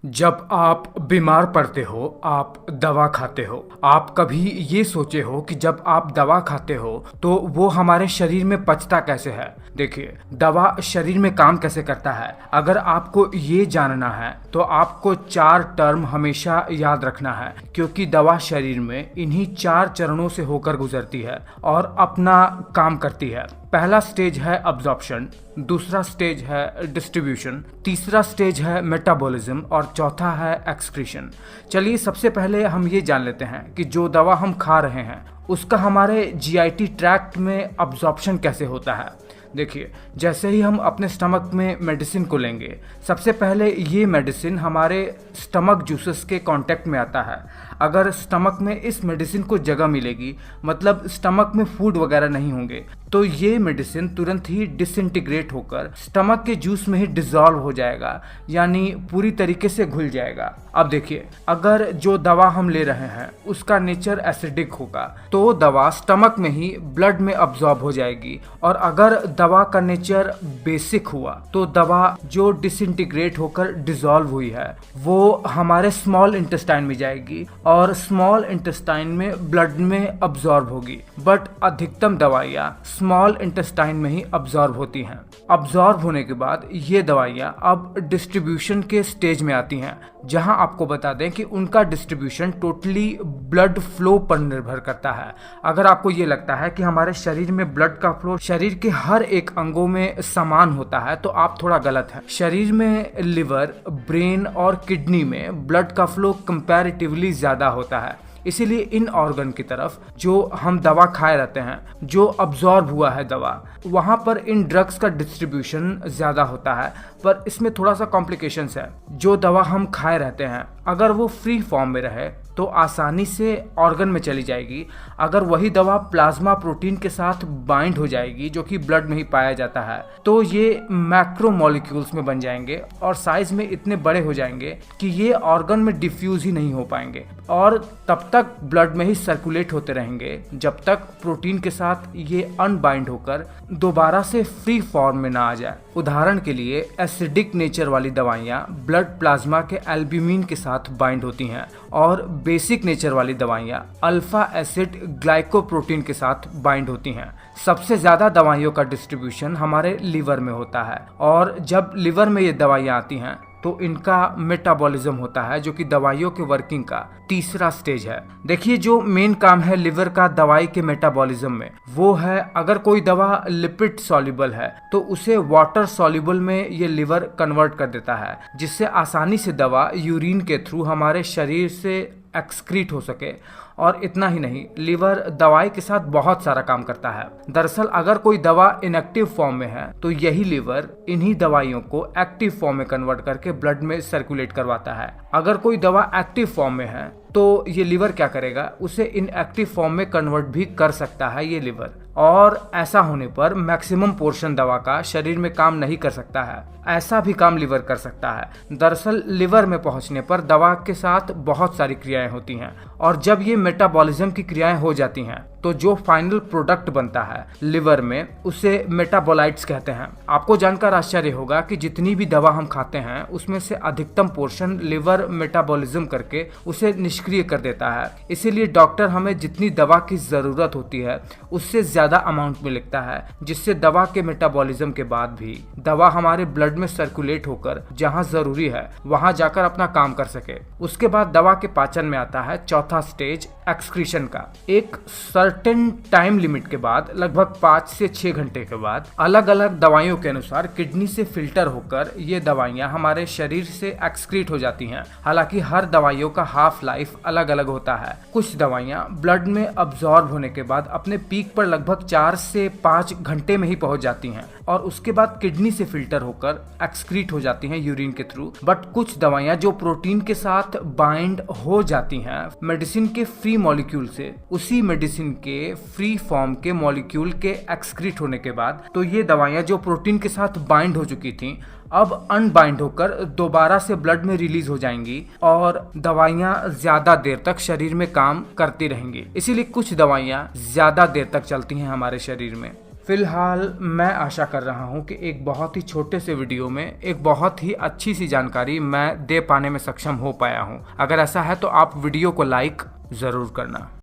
जब आप बीमार पड़ते हो, आप दवा खाते हो। आप कभी ये सोचे हो कि जब आप दवा खाते हो तो वो हमारे शरीर में पचता कैसे है? देखिए, दवा शरीर में काम कैसे करता है, अगर आपको ये जानना है तो आपको 4 टर्म हमेशा याद रखना है, क्योंकि दवा शरीर में इन्हीं 4 चरणों से होकर गुजरती है और अपना काम करती है। पहला स्टेज है अब्जॉर्प्शन, दूसरा स्टेज है डिस्ट्रीब्यूशन, तीसरा स्टेज है मेटाबॉलिज्म और चौथा है एक्सक्रीशन। चलिए सबसे पहले हम ये जान लेते हैं कि जो दवा हम खा रहे हैं उसका हमारे जीआईटी ट्रैक्ट में अब्जॉर्प्शन कैसे होता है। देखिए, जैसे ही हम अपने स्टमक में मेडिसिन को लेंगे, सबसे पहले ये मेडिसिन हमारे स्टमक जूसेस के कांटेक्ट में आता है। अगर स्टमक में इस मेडिसिन को जगह मिलेगी, मतलब स्टमक में फूड वगैरह नहीं होंगे, तो ये मेडिसिन तुरंत ही डिसइंटीग्रेट होकर स्टमक के जूस में ही डिसॉल्व हो जाएगा, यानी पूरी तरीके से घुल जाएगा। अब देखिए, अगर जो दवा हम ले रहे हैं उसका नेचर एसिडिक होगा तो दवा स्टमक में ही ब्लड में अब्जॉर्ब हो जाएगी, और अगर दवा का नेचर बेसिक हुआ तो दवा जो डिसइंटीग्रेट होकर डिसॉल्व हुई है वो हमारे स्मॉल इंटेस्टाइन में जाएगी और स्मॉल इंटेस्टाइन में ब्लड में अब्जॉर्ब होगी। बट अधिकतम दवाइयाँ स्मॉल इंटेस्टाइन में ही अब्जॉर्ब होती हैं। अब्जॉर्ब होने के बाद ये दवाइयाँ अब डिस्ट्रीब्यूशन के स्टेज में आती हैं, जहां आपको बता दें कि उनका डिस्ट्रीब्यूशन टोटली ब्लड फ्लो पर निर्भर करता है। अगर आपको ये लगता है कि हमारे शरीर में ब्लड का फ्लो शरीर के हर एक अंगों में समान होता है तो आप थोड़ा गलत है। शरीर में लिवर, ब्रेन और किडनी में ब्लड का फ्लो कंपैरेटिवली ज्यादा होता है। इसीलिए इन ऑर्गन की तरफ जो हम दवा खाए रहते हैं, जो अब्जॉर्ब हुआ है दवा, वहाँ पर इन ड्रग्स का डिस्ट्रीब्यूशन ज़्यादा होता है। पर इसमें थोड़ा सा कॉम्प्लिकेशंस है। जो दवा हम खाए रहते हैं अगर वो फ्री फॉर्म में रहे तो आसानी से ऑर्गन में चली जाएगी। अगर वही दवा प्लाज्मा प्रोटीन के साथ बाइंड हो जाएगी, जो कि ब्लड में ही पाया जाता है, तो ये मैक्रो मॉलिक्यूल्स में बन जाएंगे और साइज में इतने बड़े हो जाएंगे कि ये ऑर्गन में डिफ्यूज ही नहीं हो पाएंगे, और तब तक ब्लड में ही सर्कुलेट होते रहेंगे जब तक प्रोटीन के साथ ये अनबाइंड होकर दोबारा से फ्री फॉर्म में ना आ जाए। उदाहरण के लिए एसिडिक नेचर वाली दवाइयाँ ब्लड प्लाज्मा के एल्ब्यूमिन के साथ बाइंड होती हैं, और बेसिक नेचर वाली दवाइयाँ अल्फा एसिड ग्लाइकोप्रोटीन के साथ बाइंड होती हैं। सबसे ज़्यादा दवाइयों का डिस्ट्रीब्यूशन हमारे लिवर में होता है, और जब लिवर में ये दवाइयाँ आती हैं तो इनका मेटाबॉलिज्म होता है, जो कि दवाइयों के वर्किंग का तीसरा स्टेज है। देखिए, जो मेन काम है लिवर का दवाई के मेटाबॉलिज्म में, वो है अगर कोई दवा लिपिड सॉल्युबल है तो उसे वाटर सॉल्युबल में ये लिवर कन्वर्ट कर देता है, जिससे आसानी से दवा यूरिन के थ्रू हमारे शरीर से एक्सक्रीट हो सके। और इतना ही नहीं, लिवर दवाई के साथ बहुत सारा काम करता है। दरअसल अगर कोई दवा इनएक्टिव फॉर्म में है तो यही लिवर इन्हीं दवाइयों को एक्टिव फॉर्म में कन्वर्ट करके ब्लड में सर्कुलेट करवाता है। अगर कोई दवा एक्टिव फॉर्म में है तो ये लिवर क्या करेगा, उसे इनएक्टिव फॉर्म में कन्वर्ट भी कर सकता है ये लिवर, और ऐसा होने पर मैक्सिमम पोर्शन दवा का शरीर में काम नहीं कर सकता है। ऐसा भी काम लिवर कर सकता है। दरअसल लिवर में पहुंचने पर दवा के साथ बहुत सारी क्रियाएं होती हैं, और जब ये मेटाबॉलिज्म की क्रियाएं हो जाती हैं तो जो फाइनल प्रोडक्ट बनता है लिवर में उसे मेटाबोलाइट्स कहते हैं। आपको जानकर आश्चर्य होगा कि जितनी भी दवा हम खाते हैं उसमें से अधिकतम पोर्शन लिवर मेटाबॉलिज्म करके उसे निष्क्रिय कर देता है। इसीलिए डॉक्टर हमें जितनी दवा की जरूरत होती है उससे ज्यादा अमाउंट में लिखता है, जिससे दवा के मेटाबॉलिज्म के बाद भी दवा हमारे ब्लड में सर्कुलेट होकर जहां जरूरी है वहां जाकर अपना काम कर सके। उसके बाद दवा के पाचन में आता है चौथा स्टेज एक्सक्रीशन का। एक सर्टेन टाइम लिमिट के बाद, लगभग 5 से 6 घंटे के बाद, अलग अलग दवाइयों के अनुसार किडनी से फिल्टर होकर ये दवाइयाँ हमारे शरीर से एक्सक्रीट हो जाती हैं। हालांकि हर दवाइयों का हाफ लाइफ अलग अलग होता है। कुछ दवाइयाँ ब्लड में अब्जॉर्ब होने के बाद अपने पीक पर लगभग 4 से 5 घंटे में ही पहुंच जाती हैं, और उसके बाद किडनी से फिल्टर होकर एक्सक्रीट हो जाती हैं यूरिन के थ्रू। बट कुछ दवाइयाँ जो प्रोटीन के साथ बाइंड हो जाती हैं मेडिसिन के फ्री मॉलिक्यूल से, उसी मेडिसिन के फ्री फॉर्म के मॉलिक्यूल के एक्सक्रीट होने के बाद, तो ये दवाइयाँ जो प्रोटीन के साथ बाइंड हो चुकी थीं अब अनबाइंड होकर दोबारा से ब्लड में रिलीज हो जाएंगी, और दवाइयाँ ज्यादा देर तक शरीर में काम करती रहेंगी। इसीलिए कुछ दवाइयाँ ज्यादा देर तक चलती हैं हमारे शरीर में। फिलहाल मैं आशा कर रहा हूं कि एक बहुत ही छोटे से वीडियो में एक बहुत ही अच्छी सी जानकारी मैं दे पाने में सक्षम हो पाया हूं। अगर ऐसा है तो आप वीडियो को लाइक ज़रूर करना।